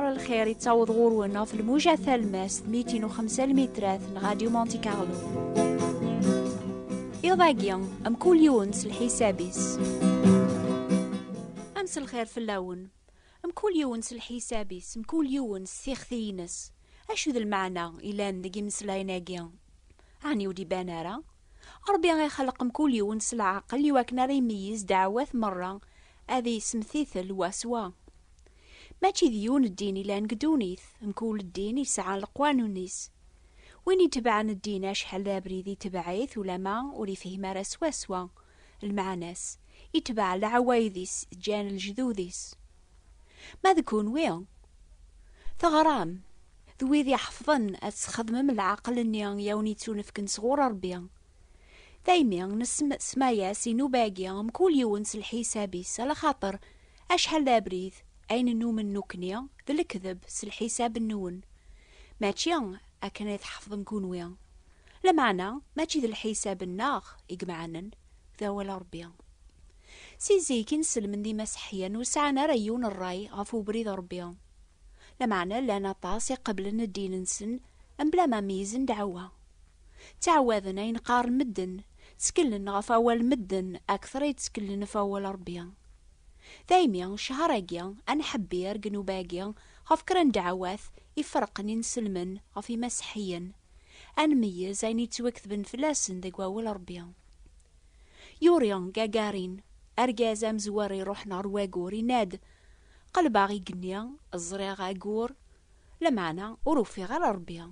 صباح الخير يتعوض غورنا في الموجة ثالماس 205 المترات غاديو مونتي كارلو. إضاقيا أم كل يونس الحسابيس أمس الخير في اللون أم كل يونس الحسابيس أم كل يونس ثيخثينس. أشو ذا المعنى إلان دقي مسلايناقيا عني ودي بانارا ربي غي خلق مكل يونس العقل يواكنا ريميز دعوات مرة هذه سمثيثل واسوا ماشي ديون الدين إلا نقدونيث مكول الدين يسعى القوانونيس وين يتبعن الدين شحال دابري ذي تبعيث ولا ما ولي فيه مارا سوا المعناس يتبع العوايذيس جان الجذوذيس ما ذكون وين ثغرام ذوي ذي حفظن أتخدم من العقل النيان يوني تونفكن صغور ربيا دايما نسم سمايا سينو باقيا مكول يونس الحسابيس على خاطر أشحال دابريث أين النوم النوكنيا ذا الكذب سالحساب النون ماشي أكن يتحفظ نكون ويا لا معنى ماشي ذا الحساب الناغ يجمعنا ذا ولا ربيا سيزي كنسل من دي مسحيا وسعنا ريون الراي غفو بريد ربيا لا معنى لانا طاسي قبل ندين نسن أم بلا ما ميزن دعوة تعوذنا ينقار مدن تسكلن غف أول مدن أكثر يتسكلن فأول ربيا دايما شهرقيا أنا حبير قنوباقيا غف كران دعوات يفرقني نسلمن غفي مسحيا أنميز أين يتوكثبن فلاسن دقوا أول ربيا يوريان قاقارين أرقازام زواري روحنا رواقوري ناد قلباغي قنيا الزريغ أقور لمعنا وروفي غير ربيا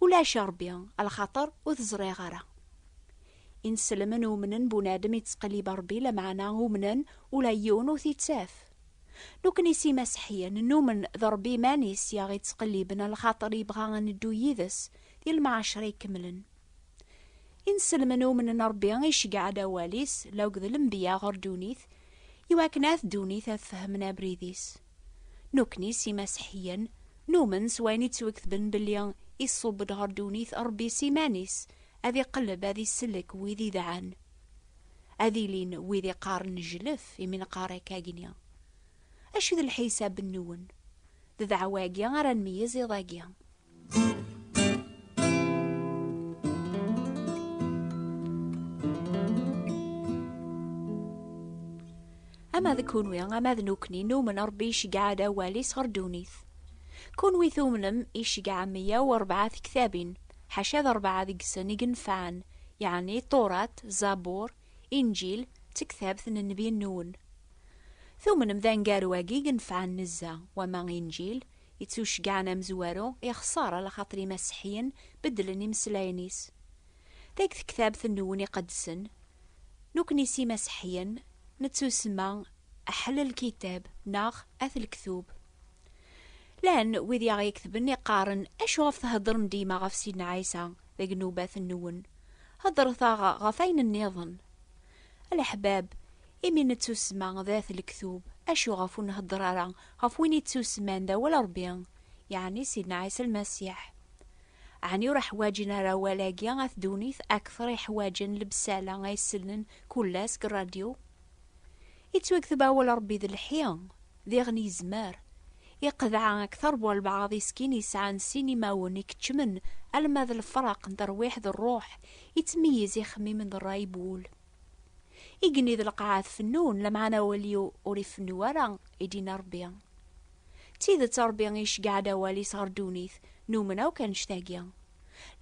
ولا شربيا على خاطر وتزري غرا إنسلمن ومنن بنادم يتسقلي بربي لمعنا ومنن ولا يونو تيتساف نوكني سي مسحيا نومن ضربي مانيس يا غي تسقليبنا الخاطر يبغى ندو يذس ديال المعاشرة يكملن إنسلمن ومنن ربي يشقع دواليس لو قذ الانبياء غير دونيث يواكناث دونيث فهمنا بريديس نوكني سي مسحيا نومن سواني توكثبن بليان يصوب دهر دونيث أربي سيمانيس أذي قلب أذي السلك ويذي ذعان أذي لين ويذي قارن جلف يمين قاري كاقنيا أشو ذا الحساب النون ذا دعواقيا غير نميز يضاقيا أما ذا كونويا أما ذا نوكني نومن أربي شقع دوالي صار دونيث كون ثومنم يشقع 104 كتابين حاشا ذا 4 ذقسن يقنفعن يعني طورات زابور إنجيل تكتاب ثن النبي النون ثومنم ذا نقارواقي يقنفعن نزا وما إنجيل يتوشقعنا مزوارو يخسارة لخاطري مسحيا بدلني مسلاينيس ذاك كتاب ثن النون يقدسن نوكني سي مسحيا نتسمى أحل الكتاب ناغ أثل كثوب لان ويدي غيكتبني قارن اشو غف تهضرن ديما غف سيدنا عيسى ذاك نوبات النون هضر ثاغا غفين النظن الأحباب إمين تسمى ذات الكثوب أشو غفو نهضر على غفوين تسمان ذا ولا ربيان يعني سيدنا عيسى المسيح عني راح واجنا روالاقيا غاث دونيث أكثر يحواجن لبسالة غيسلن كلاس الراديو يتوكثب أول ربي ذي الحيان ذي غني زمار يقذع أكثر بالبعض يسكين يسعان سينما ونكتشمن ألما ذا الفرق ندرويح ذا الروح يتميز يخمي من ذا الرايبول يقني ذا القعاث فنون لمعنا وليو أوريف نوارا يدينا ربيا تيذا تربيا يشقع دوالي صار دونيث نومنا وكان شتاقيا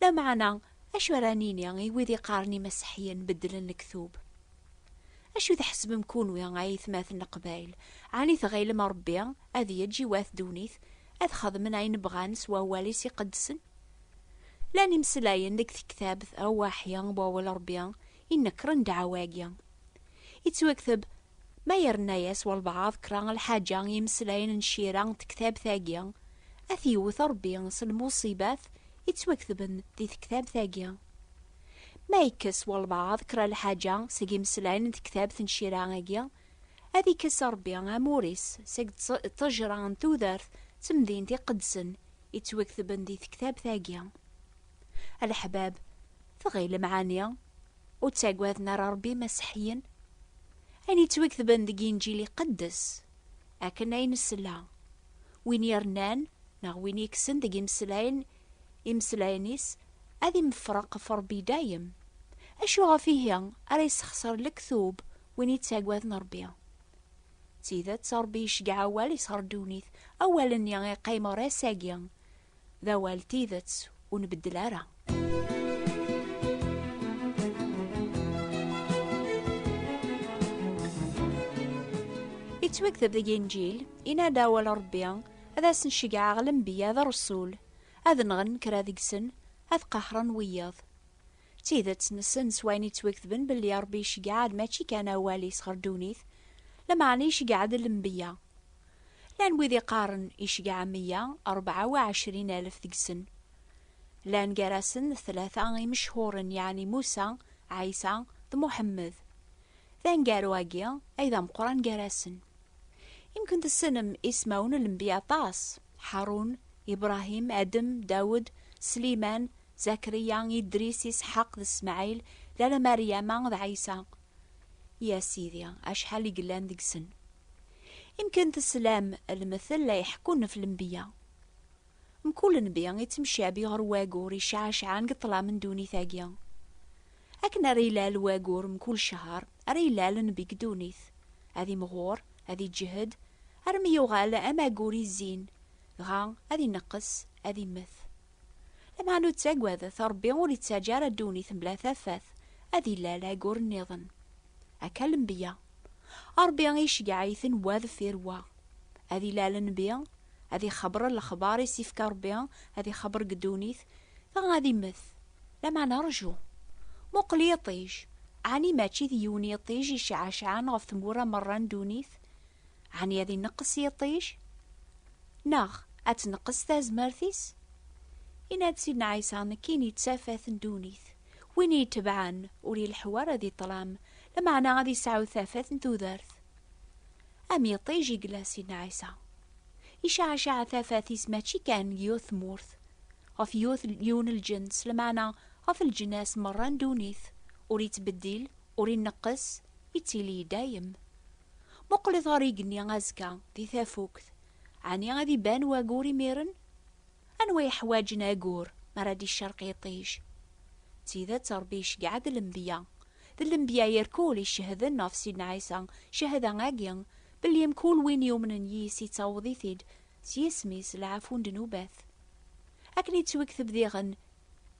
لا معنا أشو رانيني ويذي قارني مسحيا بدل الكثوب أشو تحسب مكون ويا عايث ماثن قبايل عاني ثغيل مربيا أذي يجي واث دونيث أذخذ من عين بغان سوا واليس يقدسن لاني مسلاين ديك كتاب أو واحيا بوال ربيا إنكرن دعواقيا يتوكثب ما يرنايس والبعض كران الحاجة يمسلاين نشيران تكتاب ثاقيا أثيوث ربيا المصيبات يتوكثبن دي كتاب ثاقيا ما يكس والبعض كرا الحاجة سيجي مسلاين كتاب تنشيرانيا هذي كسر بيان موريس سيج تجران توذرث تمدين دي قدسن يتوكثبن دي كتاب ثاقيا الأحباب ثغيل معانيا وتساقواذنا ربي مسحيا أني يتوكثبن دي إنجيلي قدس أكن أين السلا وين يرنان ناغ وين يكسن داك يمسلاينيس أذي مفرق في ربي دايم. أشو غفيه أرا يسخسر الكذوب وين يتساقوذ ربي. تيذات ربي يشقع أول يسهر دونيث أولا يقيم راساقيا ذا والتيذات ونبدل أرا. يتوكتب ذا الإنجيل إنا داول ربي هذا سنشقع الأنبياء ذا رسول هذا نغن كرا ذيكسن هذا قهرا وياض. تيذات نسن سوين يتوكتبن باللي ربي يشقع ماشي كان أولي يسهر دونيث لما عني يشقع ذا الأنبياء لان ويذي قارن يشقع 124,000 ذيكسن لان قراسن 3 مشهورن يعني موسى عيسى ذا محمد ذان قارواقيا أيضا مقران قراسن. يمكن تسنم اسمون الانبياء طاس حارون إبراهيم آدم داود سليمان زكريا إدريس إسحاق إسماعيل لالا مريم ذا عيسى. يا سيدي أشحال يقلان ذيك سن. يمكن تسلام المثل لا يحكون في الانبياء مكل نبي يتمشى بي غير واقور يشعشعان قطلا من دوني ثاقيا أكن ريلال واقور مكل شهر ريلال نبي قدونيث هذي مغور هذي جهد أرمي يغال أما قوري الزين غا هذي نقص هذي مث لما نو تساقوذ ثربي ولي تساجار دونيث بلا ثفاث هذي لا قور النظن أكلم بيا أربي يشقع يثن واذ فيروا هذي لا لنبيا هذي خبر الأخبار يسيفك ربيا هذي خبر قدونيث هذي مث لما نرجو مقلي يطيش عني ماشي ذيوني يطيش يشعشعان غف ثمورة مران دونيث عني هذي نقص يطيش ناغ أتنقص تازمارثيس إناد سيدنا عيسى نكين يتسافث دونيث وين يتبعان وري الحوار هذي طلام لما أنا غادي يسعو ثافث نتوذرث أم يطيج يقلا سيدنا عيسى يشعشع ثافاثيس ماشي كان يوث مورث غف يوث يون الجنس لما أنا غف الجناس مران دونيث وري تبديل وري نقص يتيلي دايم مقل طريقني غازكا دي ثافوكث عني غادي بان واقوري ميرن أنوي حواجنا أقور مرادي الشرق يطيش تيذا تربيش قعد الانبياء ذا الانبياء يركول يشهدن في سيدنا عيسى شهدا غاقيا بل يمكول وين يومن يسي تصوضي ثيد سيسميس العفون دنوباث أكني توكثب ذيغن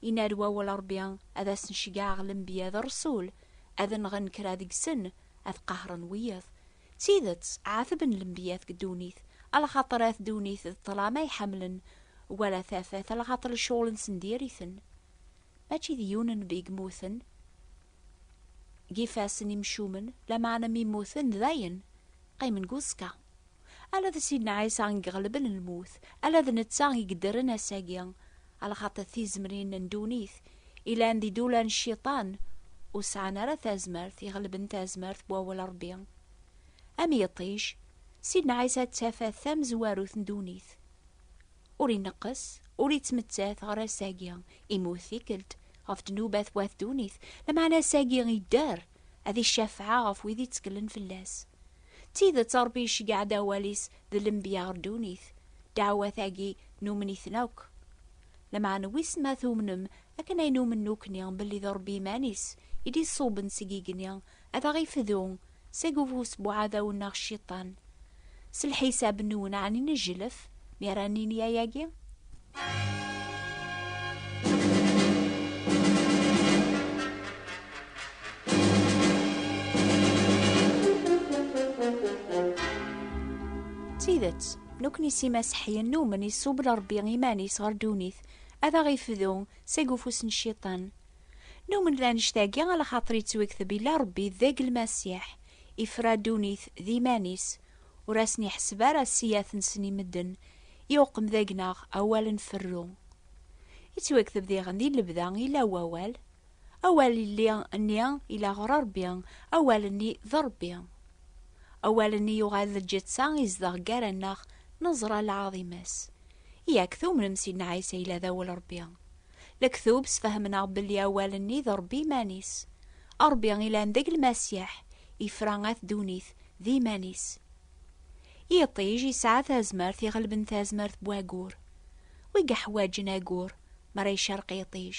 ينادوا ولا ربيان أذا سنشقاع الانبياء ذا رسول أذا نغن كرا ذيك سن أذ قهرا وياث تيذت عاثبن الانبياء قدونيث على خاطرات دونيث الطلا ما يحملن ولا ثافات على خاطر الشغل سنديريثن ماشي ذيونن بيقموثن جيفاسن يمشومن لما أنا ميموثن ذاين قيمن قوسكا ألا ذا سيدنا عيسى نقغلبن الموث ألا ذا نتساغ يقدرنا ساقيا على خاطر ثيزمرين ندونيث إلا ندي دولان الشيطان وسعنا را تازمرث يغلبن تازمرث بواول ربيا أمي يطيش سيدنا عيسى تسافى ثام زواروث ندونيث أوري نقص أوري تمتاث غرا ساقيا إموثي كلت غف دنوباث واث دونيث لما أنا ساقيا يدار هذي الشافعة غف ويدي تكلن في اللاس تيذا تربيش قاعدة واليس ذا الانبياء دونيث دعوة ثاقي نومني ثنوك لما أنا ويس ما ثومنم أكنا ينومن نوكنيان باللي ضربي مانيس يدي صوبن سيقيقنيان أذا غيفذون سيقوفوس بوعاذا وناغ الشيطان سالحساب نون عني نجلف ميرانيني يا ياقي تيذت نوكني سي مسحيا نومن يصوب لربي غيماني صار دونيث أذا غيفذون سيقوفوس الشيطان نومن لا نشتاقي على خاطري توكثبي لا ربي ذاق المسيح إفرادونيث ذي مانيس وراسني حسبا راه السياث نسني مدن يوقم ذاقنا أولا فرو يتوكثب ذي غندي لبدا إلا ووال أول اللي أنيا إلا غرار بيان أول أني ضربيان أول أني يغاد الجتسا يزدغ قارناخ نظرة العظيماس ياكثو من مسيدنا عيسى إلى ذاول ربيان لكثوب سفهمنا باللي أول أني ضربي مانيس أربيان إلى ندق المسيح إفرانات دونيث ذي مانيس يطيج يسعى تازمرت يغلبن تازمرت بواقور ويقا حواجن اقور مرا يشرق يطيج.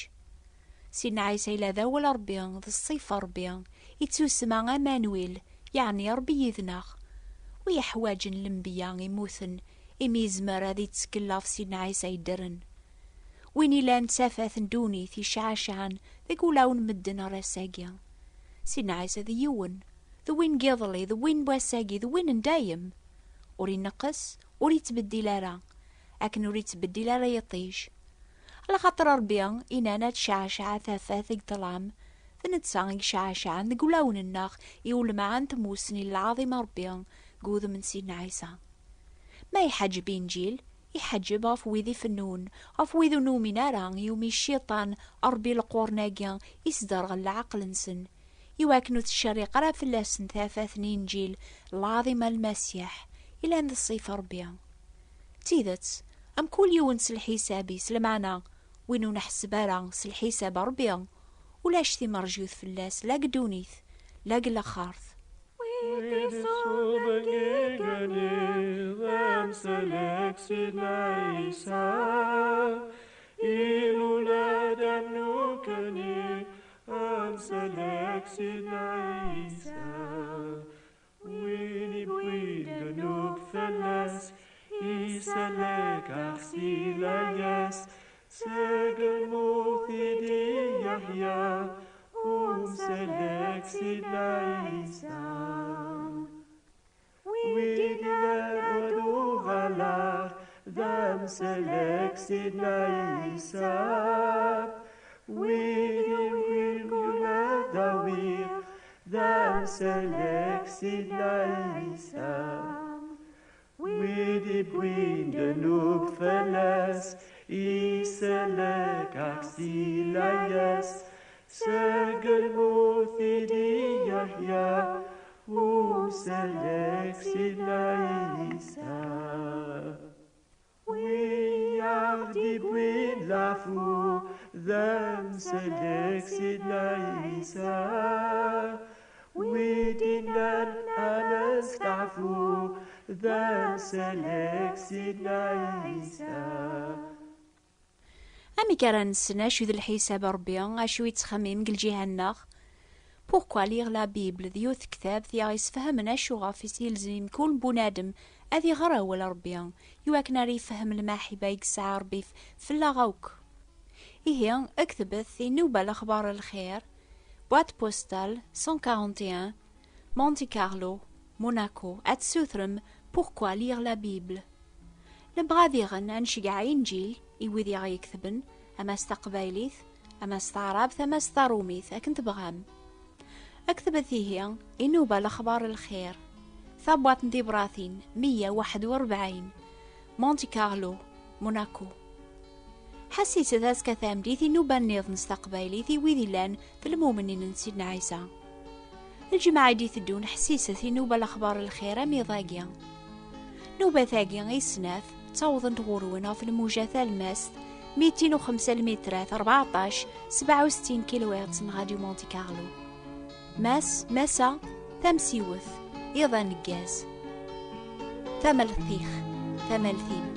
سيدنا عيسى إلا ذا ولا ربيان ذا الصيف ربيان يتسمى أمانويل يعني ربي يذنغ ويحواجن الانبياء يموثن يميزمر هذي تسكلا في سيدنا عيسى يدرن وين إلا نتسافث ندوني في شعشعن ذي قولاون مدن راساقيا. سيدنا عيسى ذي يون ذو وين قيضلي ذو وين بواساقي ذو وين ندايم وري نقص وري تبدي لارا لكن وري تبدي لارا يطيج على خاطر ربيا إنانا تشعشع ثاثاث طلام ذنتسان يشعشعن ذي قولاون الناخ يقول معان تموسني العظيم ربيا قوذ من سيدنا عيسى. ما يحجب إنجيل يحجب أف ويذي فنون أف ويذو نومي ناران يومي الشيطان أربي القورناقيا يصدر العقل نسن يواكنو تشاري قرا في اللسن ثاثاث إنجيل العظيم المسيح إلى أن الصيف ربيا. تيذت أم كل يوم سلحسابي سلمعنا وينو نحسبارا سلحساب ربيا ولاش ثي مرجوث في اللاس لا قدونيث لا قلا خارث. ويدي صوبك غني سلك سيدنا عيسى الولاد النوكني سلك سيدنا عيسى ويني بويد نوك ثلاث يسلك أخسي لا يس سجل موثدي يحيى سلك سيدنا عيسى ويدنا ودو غلا ذم سلك سيدنا عيسى ويدنا داوي ذم سلك سيدنا عيسى ويدي بوين دنوب فلاس يسلك أكسي لا يس سجل موثدي يحيى وسلك سيدنا عيسى ويعدي بوين لافو ذم سلك سيدنا عيسى ويدنا أنا استعفو ذم سلك سيدنا عيسى. أمي كران سنا شو ذي الحساب ربيان أشو يتخمم قل جهنخ بوكوا ليغ لا بيبل ذيوث كتاب ذي يسفهمنا شو غافيس يلزم كل بنادم أذي غرا ولا ربيان يواكنا ريفهم الماحبة يقسع ربي في اللاغوك. إيه اكتبت ذي نوبة الأخبار الخير بوات بوستال 141 مونتي كارلو موناكو @سوثرم بوكوا ليغ لا بيبل. نبغى ذيغن أنشقع إنجيل إيوذي غيكتبن أما استقبايليث أما استعراب ثم استروميث أكنت بغام أكتبت ذيه إنوبة الأخبار الخير ثبوات ندي براثين 141 مونتي كارلو موناكو. حسيت ذاس كثامديثي نوبة النيض نستقبايليثي ويذي لان في المؤمنين سيدنا عيسى. الجماعة دي ثدون حسيسة نوبة الأخبار الخير أمي ضاقيا نوبة ثاقيا غيسناث تصوضن تغورونا في الموجة الماس 205 المترات 14 67 كيلو هرتز راديو مونتي كارلو. ماس ماسا تمسيوث يضا نقاز ثمل الثيخ ثمل ثيم